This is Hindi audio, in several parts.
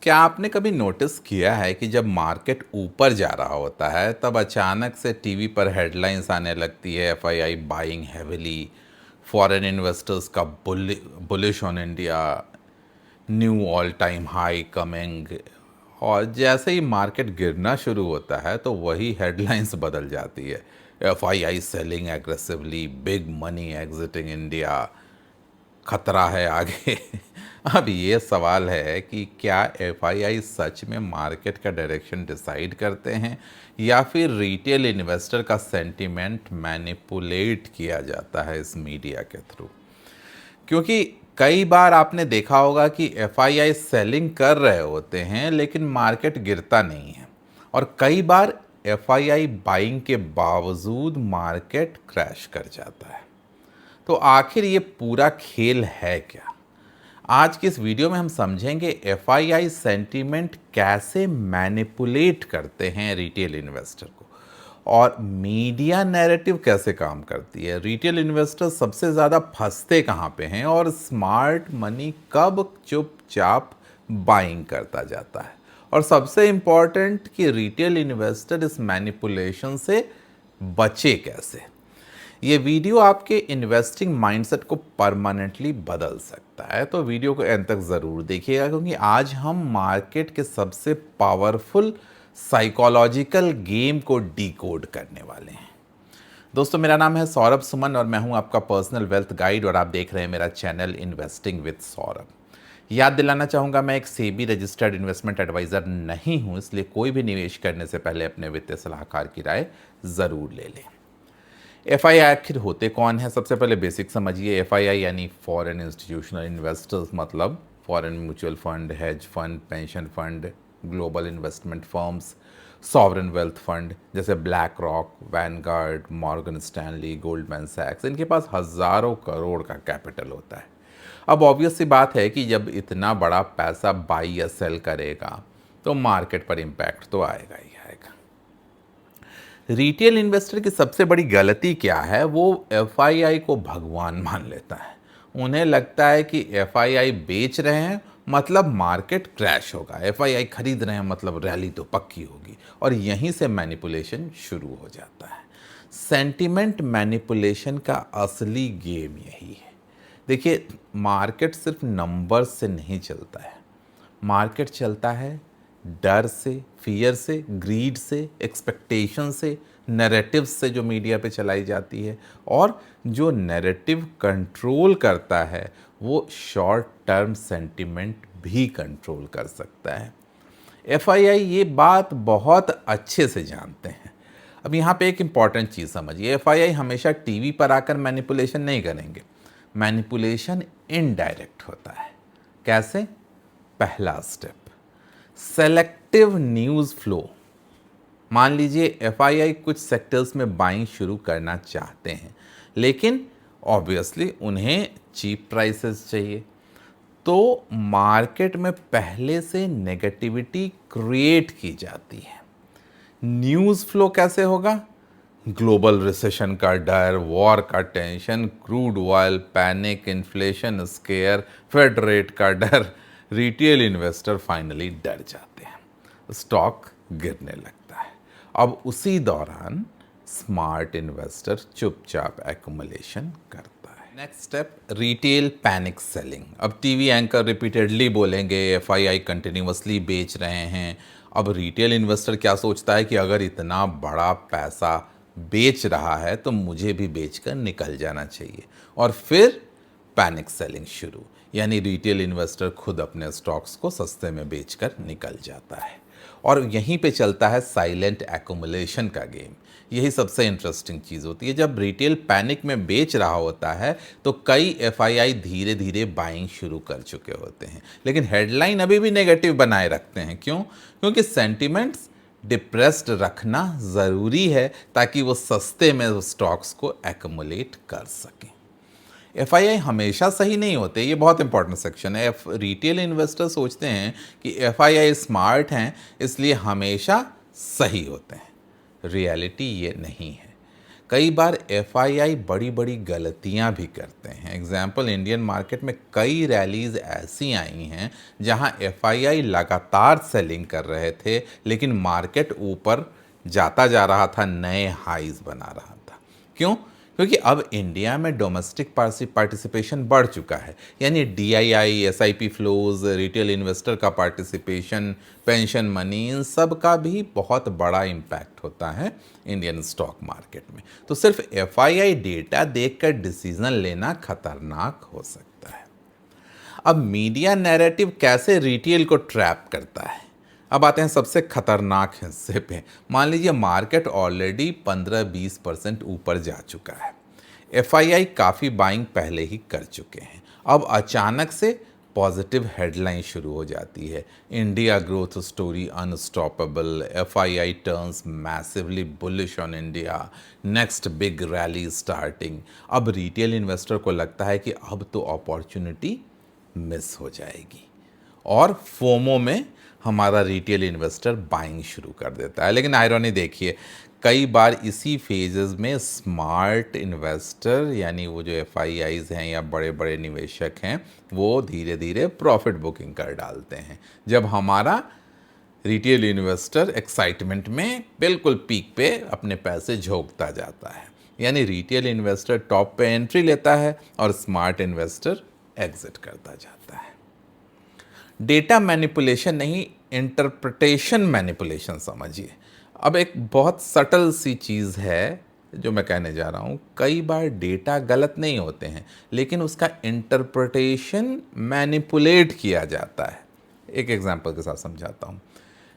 क्या आपने कभी नोटिस किया है कि जब मार्केट ऊपर जा रहा होता है तब अचानक से टीवी पर हेडलाइंस आने लगती है, FII buying heavily, foreign investors का bullish on India, new all time high coming. और जैसे ही मार्केट गिरना शुरू होता है तो वही हेडलाइंस बदल जाती है, FII selling aggressively, big money exiting India, खतरा है आगे। अब ये सवाल है कि क्या एफआईआई सच में मार्केट का डायरेक्शन डिसाइड करते हैं या फिर रिटेल इन्वेस्टर का सेंटिमेंट मैनिपुलेट किया जाता है इस मीडिया के थ्रू। क्योंकि कई बार आपने देखा होगा कि एफआईआई सेलिंग कर रहे होते हैं लेकिन मार्केट गिरता नहीं है, और कई बार एफआईआई बाइंग के बावजूद मार्केट क्रैश कर जाता है। तो आखिर ये पूरा खेल है क्या? आज की इस वीडियो में हम समझेंगे एफआईआई सेंटीमेंट कैसे मैनिपुलेट करते हैं रिटेल इन्वेस्टर को, और मीडिया नैरेटिव कैसे काम करती है, रिटेल इन्वेस्टर सबसे ज़्यादा फंसते कहाँ पे हैं, और स्मार्ट मनी कब चुपचाप बाइंग करता जाता है, और सबसे इम्पॉर्टेंट कि रिटेल इन्वेस्टर इस मैनिपुलेशन से बचे कैसे। ये वीडियो आपके इन्वेस्टिंग माइंडसेट को परमानेंटली बदल सकता है, तो वीडियो को एंड तक ज़रूर देखिएगा, क्योंकि आज हम मार्केट के सबसे पावरफुल साइकोलॉजिकल गेम को डिकोड करने वाले हैं। दोस्तों, मेरा नाम है सौरभ सुमन और मैं हूं आपका पर्सनल वेल्थ गाइड, और आप देख रहे हैं मेरा चैनल इन्वेस्टिंग विद सौरभ। याद दिलाना चाहूँगा, मैं एक सेबी रजिस्टर्ड इन्वेस्टमेंट एडवाइज़र नहीं हूँ, इसलिए कोई भी निवेश करने से पहले अपने वित्तीय सलाहकार की राय ज़रूर ले लें। एफआईआई आखिर होते कौन है? सबसे पहले बेसिक समझिए। एफआईआई यानी फॉरेन इंस्टीट्यूशनल इन्वेस्टर्स, मतलब foreign mutual fund, hedge fund, pension fund, global investment firms, sovereign wealth fund जैसे BlackRock, Vanguard, Morgan Stanley, Goldman सैक्स। इनके पास हज़ारों करोड़ का कैपिटल होता है। अब ऑब्वियस सी बात है कि जब इतना बड़ा पैसा बाई या सेल करेगा तो मार्केट पर इम्पैक्ट तो आएगा ही आएगा। रिटेल इन्वेस्टर की सबसे बड़ी गलती क्या है? वो एफआईआई को भगवान मान लेता है। उन्हें लगता है कि एफआईआई बेच रहे हैं मतलब मार्केट क्रैश होगा, एफआईआई खरीद रहे हैं मतलब रैली तो पक्की होगी, और यहीं से मैनिपुलेशन शुरू हो जाता है। सेंटिमेंट मैनिपुलेशन का असली गेम यही है। देखिए, मार्केट सिर्फ नंबर्स से नहीं चलता है, मार्केट चलता है डर से, फियर से, ग्रीड से, एक्सपेक्टेशन से, नैरेटिव से जो मीडिया पे चलाई जाती है, और जो नैरेटिव कंट्रोल करता है वो शॉर्ट टर्म सेंटिमेंट भी कंट्रोल कर सकता है। एफआईआई ये बात बहुत अच्छे से जानते हैं। अब यहाँ पे एक इम्पॉर्टेंट चीज़ समझिए, एफआईआई हमेशा टीवी पर आकर मैनिपुलेशन नहीं करेंगे। मैनिपुलेशन इनडायरेक्ट होता है। कैसे? पहला स्टेप, सेलेक्टिव न्यूज़ फ्लो। मान लीजिए एफआईआई कुछ सेक्टर्स में बाइंग शुरू करना चाहते हैं, लेकिन ऑब्वियसली उन्हें चीप प्राइसेस चाहिए, तो मार्केट में पहले से नेगेटिविटी क्रिएट की जाती है। न्यूज़ फ्लो कैसे होगा? ग्लोबल रिसेशन का डर, वॉर का tension, crude oil, panic, inflation scare, Fed rate का डर, रिटेल इन्वेस्टर फाइनली डर जाते हैं, स्टॉक गिरने लगता है। अब उसी दौरान स्मार्ट इन्वेस्टर चुपचाप एक्युमुलेशन करता है। Next step, retail panic selling. अब टीवी एंकर रिपीटेडली बोलेंगे एफआईआई कंटिन्यूअसली बेच रहे हैं। अब रिटेल इन्वेस्टर क्या सोचता है कि अगर इतना बड़ा पैसा बेच रहा है तो मुझे भी बेचकर निकल जाना चाहिए, और फिर पैनिक सेलिंग शुरू, यानी रिटेल इन्वेस्टर खुद अपने स्टॉक्स को सस्ते में बेचकर निकल जाता है, और यहीं पे चलता है साइलेंट एक्युमुलेशन का गेम। यही सबसे इंटरेस्टिंग चीज़ होती है। जब रिटेल पैनिक में बेच रहा होता है तो कई एफआईआई धीरे धीरे बाइंग शुरू कर चुके होते हैं, लेकिन हेडलाइन अभी भी नेगेटिव बनाए रखते हैं। क्यों? क्योंकि सेंटिमेंट्स डिप्रेस्ड रखना ज़रूरी है ताकि वो सस्ते में स्टॉक्स को एक्युमुलेट कर सकें। एफआईआई हमेशा सही नहीं होते, ये बहुत इंपॉर्टेंट सेक्शन है। रिटेल इन्वेस्टर सोचते हैं कि एफआईआई स्मार्ट हैं इसलिए हमेशा सही होते हैं। रियलिटी ये नहीं है। कई बार एफआईआई बड़ी बड़ी गलतियां भी करते हैं। एग्जाम्पल, इंडियन मार्केट में कई रैलीज ऐसी आई हैं जहां एफआईआई लगातार सेलिंग कर रहे थे, लेकिन मार्केट ऊपर जाता जा रहा था, नए हाईज बना रहा था। क्यों? क्योंकि अब इंडिया में डोमेस्टिक पार्टिसिपेशन बढ़ चुका है, यानी DII, SIP flows, retail investor का पार्टिसिपेशन, पेंशन मनी, इन सब का भी बहुत बड़ा इम्पैक्ट होता है इंडियन स्टॉक मार्केट में। तो सिर्फ एफआईआई डेटा देखकर डिसीजन लेना खतरनाक हो सकता है। अब मीडिया नैरेटिव कैसे रिटेल को ट्रैप करता है। अब आते हैं सबसे खतरनाक हिस्से पे। मान लीजिए मार्केट ऑलरेडी 15-20% ऊपर जा चुका है, एफआईआई काफ़ी बाइंग पहले ही कर चुके हैं। अब अचानक से पॉजिटिव हेडलाइन शुरू हो जाती है, India growth story unstoppable, FII turns massively bullish on India, next big rally starting. अब रिटेल इन्वेस्टर को लगता है कि अब तो अपॉर्चुनिटी मिस हो जाएगी, और फोमो में हमारा रिटेल इन्वेस्टर बाइंग शुरू कर देता है। लेकिन आयरनी देखिए, कई बार इसी फेजेस में स्मार्ट इन्वेस्टर, यानी वो जो एफआईआईज हैं या बड़े बड़े निवेशक हैं, वो धीरे धीरे प्रॉफिट बुकिंग कर डालते हैं, जब हमारा रिटेल इन्वेस्टर एक्साइटमेंट में बिल्कुल पीक पे अपने पैसे झोंकता जाता है। यानी रिटेल इन्वेस्टर टॉप पे एंट्री लेता है और स्मार्ट इन्वेस्टर एग्जिट करता जाता है। डेटा मैनिपुलेशन नहीं, इंटरप्रिटेशन मैनिपुलेशन समझिए। अब एक बहुत सटल सी चीज़ है जो मैं कहने जा रहा हूँ। कई बार डेटा गलत नहीं होते हैं, लेकिन उसका इंटरप्रिटेशन मैनिपुलेट किया जाता है। एक एग्जांपल के साथ समझाता हूँ।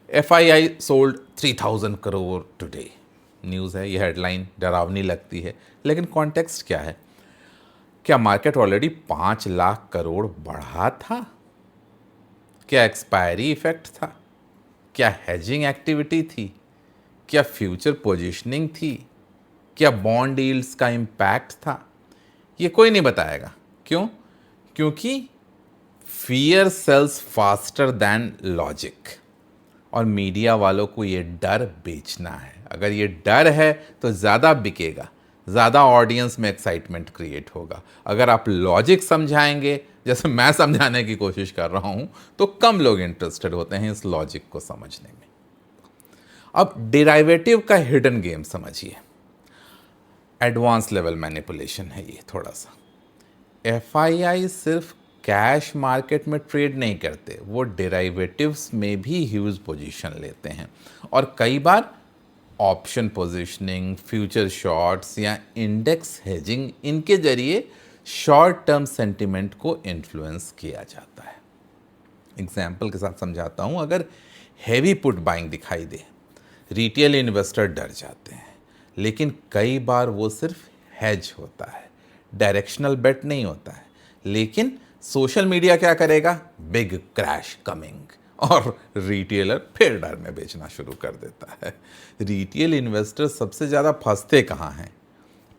FII sold 3000 crore today, news है, यह हेडलाइन डरावनी लगती है, लेकिन कॉन्टेक्स्ट क्या है? क्या मार्केट ऑलरेडी 5 लाख करोड़ बढ़ा था? क्या एक्सपायरी इफेक्ट था? क्या हेजिंग एक्टिविटी थी? क्या फ्यूचर पोजीशनिंग थी? क्या बॉन्ड यील्ड्स का इम्पैक्ट था? ये कोई नहीं बताएगा। क्यों? क्योंकि fear sells faster than logic, और मीडिया वालों को ये डर बेचना है। अगर ये डर है तो ज़्यादा बिकेगा, ज़्यादा ऑडियंस में एक्साइटमेंट क्रिएट होगा। अगर आप लॉजिक समझाएंगे, जैसे मैं समझाने की कोशिश कर रहा हूँ, तो कम लोग इंटरेस्टेड होते हैं इस लॉजिक को समझने में। अब डेरिवेटिव का हिडन गेम समझिए। एडवांस लेवल मैनिपुलेशन है ये थोड़ा सा। एफआईआई सिर्फ कैश मार्केट में ट्रेड नहीं करते, वो डेरिवेटिव्स में भी ह्यूज पोजीशन लेते हैं, और कई बार ऑप्शन पोजीशनिंग, फ्यूचर शॉर्ट्स या इंडेक्स हेजिंग, इनके जरिए शॉर्ट टर्म सेंटिमेंट को इन्फ्लुएंस किया जाता है। एग्जाम्पल के साथ समझाता हूँ। अगर हैवी पुट बाइंग दिखाई दे, रिटेल इन्वेस्टर डर जाते हैं, लेकिन कई बार वो सिर्फ हेज होता है, डायरेक्शनल बेट नहीं होता है। लेकिन सोशल मीडिया क्या करेगा? बिग क्रैश कमिंग, और रिटेलर फिर डर में बेचना शुरू कर देता है। रिटेल इन्वेस्टर सबसे ज़्यादा फंसते कहाँ हैं?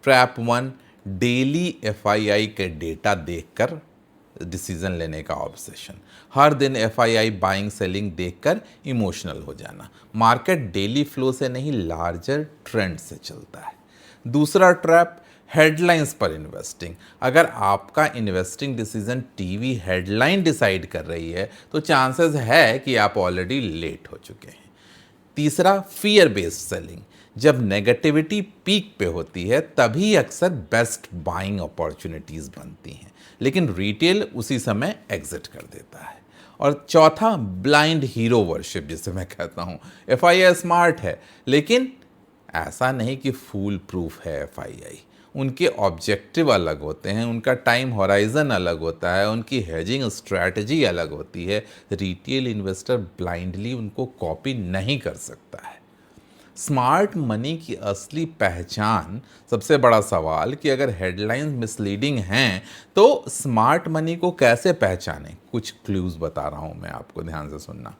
ट्रैप 1, डेली एफआईआई के डेटा देखकर डिसीजन लेने का ऑब्सेशन। हर दिन एफआईआई बाइंग सेलिंग देखकर इमोशनल हो जाना। मार्केट डेली फ्लो से नहीं, लार्जर ट्रेंड से चलता है। दूसरा ट्रैप, हेडलाइंस पर इन्वेस्टिंग। अगर आपका investing decision TV headline decide कर रही है, तो चांसेस है कि आप ऑलरेडी लेट हो चुके हैं। तीसरा, फियर बेस्ड सेलिंग। जब नेगेटिविटी पीक पे होती है, तभी अक्सर बेस्ट बाइंग अपॉर्चुनिटीज़ बनती हैं, लेकिन रिटेल उसी समय एग्जिट कर देता है। और चौथा, ब्लाइंड हीरो वर्शिप, जिसे मैं कहता हूँ। एफआईआई स्मार्ट है, लेकिन ऐसा नहीं कि फूल प्रूफ है एफआईआई। उनके ऑब्जेक्टिव अलग होते हैं, उनका टाइम होराइजन अलग होता है, उनकी हेजिंग स्ट्रैटेजी अलग होती है। रिटेल इन्वेस्टर ब्लाइंडली उनको कॉपी नहीं कर सकता है। स्मार्ट मनी की असली पहचान, सबसे बड़ा सवाल कि अगर हेडलाइंस मिसलीडिंग हैं, तो स्मार्ट मनी को कैसे पहचानें? कुछ क्लूज बता रहा हूं मैं आपको, ध्यान से सुनना।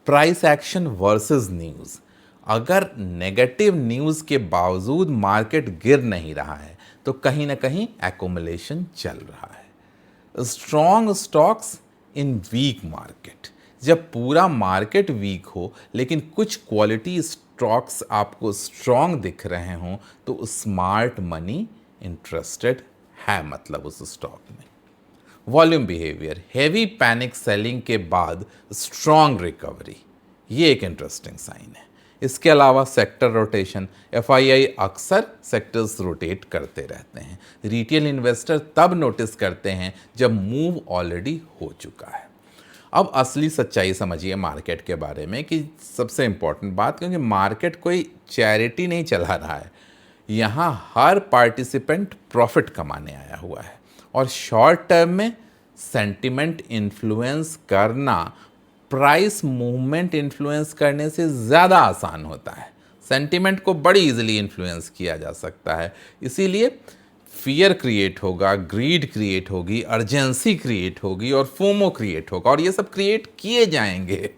Price action versus news. अगर नेगेटिव न्यूज़ के बावजूद मार्केट गिर नहीं रहा है, तो कहीं ना कहीं एक्यूमुलेशन चल रहा है। Strong stocks in weak market. जब पूरा मार्केट वीक हो, लेकिन कुछ क्वालिटी स्टॉक्स आपको स्ट्रॉन्ग दिख रहे हों तो स्मार्ट मनी इंटरेस्टेड है, मतलब उस स्टॉक में। Volume behaviour, heavy panic selling के बाद स्ट्रॉन्ग रिकवरी, ये एक इंटरेस्टिंग साइन है। इसके अलावा सेक्टर रोटेशन, एफआईआई अक्सर सेक्टर्स रोटेट करते रहते हैं। रिटेल इन्वेस्टर तब नोटिस करते हैं जब मूव ऑलरेडी हो चुका है। अब असली सच्चाई समझिए मार्केट के बारे में, कि सबसे इंपॉर्टेंट बात, क्योंकि मार्केट कोई चैरिटी नहीं चला रहा है, यहाँ हर पार्टिसिपेंट प्रॉफिट कमाने आया हुआ है। और शॉर्ट टर्म में सेंटिमेंट इन्फ्लुएंस करना प्राइस मूवमेंट इन्फ्लुएंस करने से ज़्यादा आसान होता है। सेंटिमेंट को बड़ी इजीली इन्फ्लुएंस किया जा सकता है, इसीलिए फियर क्रिएट होगा, ग्रीड क्रिएट होगी, अर्जेंसी क्रिएट होगी और फोमो क्रिएट होगा, और ये सब क्रिएट किए जाएंगे।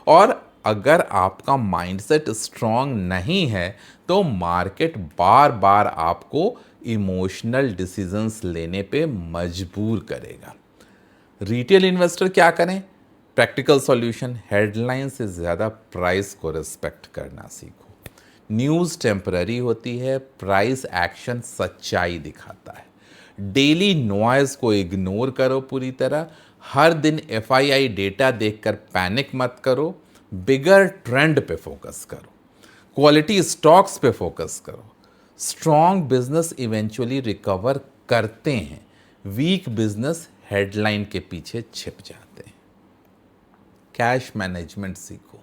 और अगर आपका माइंडसेट स्ट्रांग नहीं है तो मार्केट बार बार आपको इमोशनल डिसीजंस लेने पे मजबूर करेगा। रिटेल इन्वेस्टर क्या करें? प्रैक्टिकल सॉल्यूशन, हेडलाइन से ज़्यादा प्राइस को रिस्पेक्ट करना सीखो। न्यूज़ टेम्पररी होती है, प्राइस एक्शन सच्चाई दिखाता है। डेली नॉइज़ को इग्नोर करो पूरी तरह। हर दिन एफआईआई डेटा देखकर पैनिक मत करो, बिगर ट्रेंड पे फोकस करो, क्वालिटी स्टॉक्स पे फोकस करो। स्ट्रॉन्ग बिजनेस इवेंचुअली रिकवर करते हैं, वीक बिजनेस हेडलाइन के पीछे छिप जाते हैं। कैश मैनेजमेंट सीखो।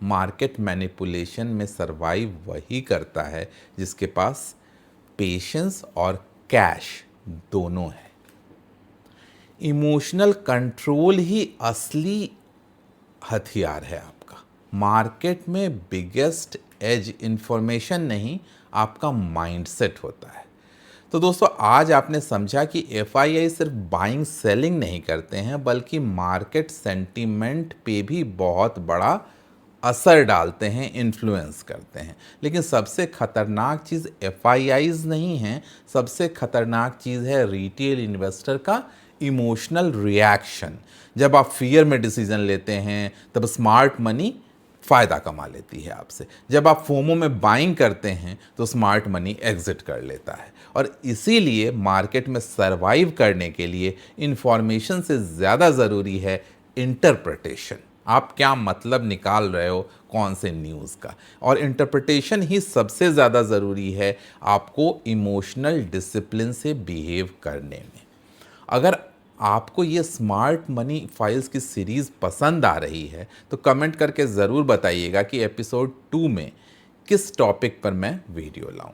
मार्केट मैनिपुलेशन में सरवाइव वही करता है जिसके पास पेशेंस और कैश दोनों है। इमोशनल कंट्रोल ही असली हथियार है आपका। मार्केट में बिगेस्ट एज इंफॉर्मेशन नहीं, आपका माइंडसेट होता है। तो दोस्तों, आज आपने समझा कि एफआईआई सिर्फ बाइंग सेलिंग नहीं करते हैं, बल्कि मार्केट सेंटीमेंट पे भी बहुत बड़ा असर डालते हैं, इन्फ्लुएंस करते हैं। लेकिन सबसे खतरनाक चीज़ एफआईआईज नहीं है, सबसे खतरनाक चीज़ है रिटेल इन्वेस्टर का इमोशनल रिएक्शन। जब आप फियर में डिसीजन लेते हैं तब स्मार्ट मनी फ़ायदा कमा लेती है आपसे। जब आप फोमो में बाइंग करते हैं तो स्मार्ट मनी एग्जिट कर लेता है। और इसीलिए मार्केट में सरवाइव करने के लिए इंफॉर्मेशन से ज़्यादा ज़रूरी है इंटरप्रिटेशन। आप क्या मतलब निकाल रहे हो कौन से न्यूज़ का, और इंटरप्रिटेशन ही सबसे ज़्यादा ज़रूरी है आपको इमोशनल डिसिप्लिन से बिहेव करने में। अगर आपको ये स्मार्ट मनी फाइल्स की सीरीज़ पसंद आ रही है तो कमेंट करके ज़रूर बताइएगा कि एपिसोड 2 में किस टॉपिक पर मैं वीडियो लाऊं।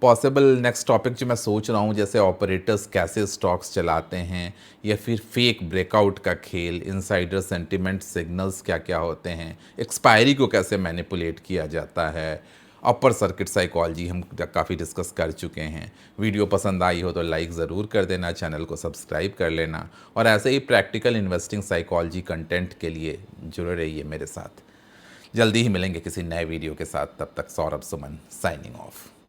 पॉसिबल नेक्स्ट टॉपिक जो मैं सोच रहा हूँ, जैसे ऑपरेटर्स कैसे स्टॉक्स चलाते हैं, या फिर फेक ब्रेकआउट का खेल, इनसाइडर सेंटिमेंट सिग्नल्स क्या क्या होते हैं, एक्सपायरी को कैसे मैनिपुलेट किया जाता है, अपर सर्किट साइकोलॉजी हम काफ़ी डिस्कस कर चुके हैं। वीडियो पसंद आई हो तो लाइक ज़रूर कर देना, चैनल को सब्सक्राइब कर लेना, और ऐसे ही प्रैक्टिकल इन्वेस्टिंग साइकोलॉजी कंटेंट के लिए जुड़े रहिए मेरे साथ। जल्दी ही मिलेंगे किसी नए वीडियो के साथ, तब तक सौरभ सुमन साइनिंग ऑफ।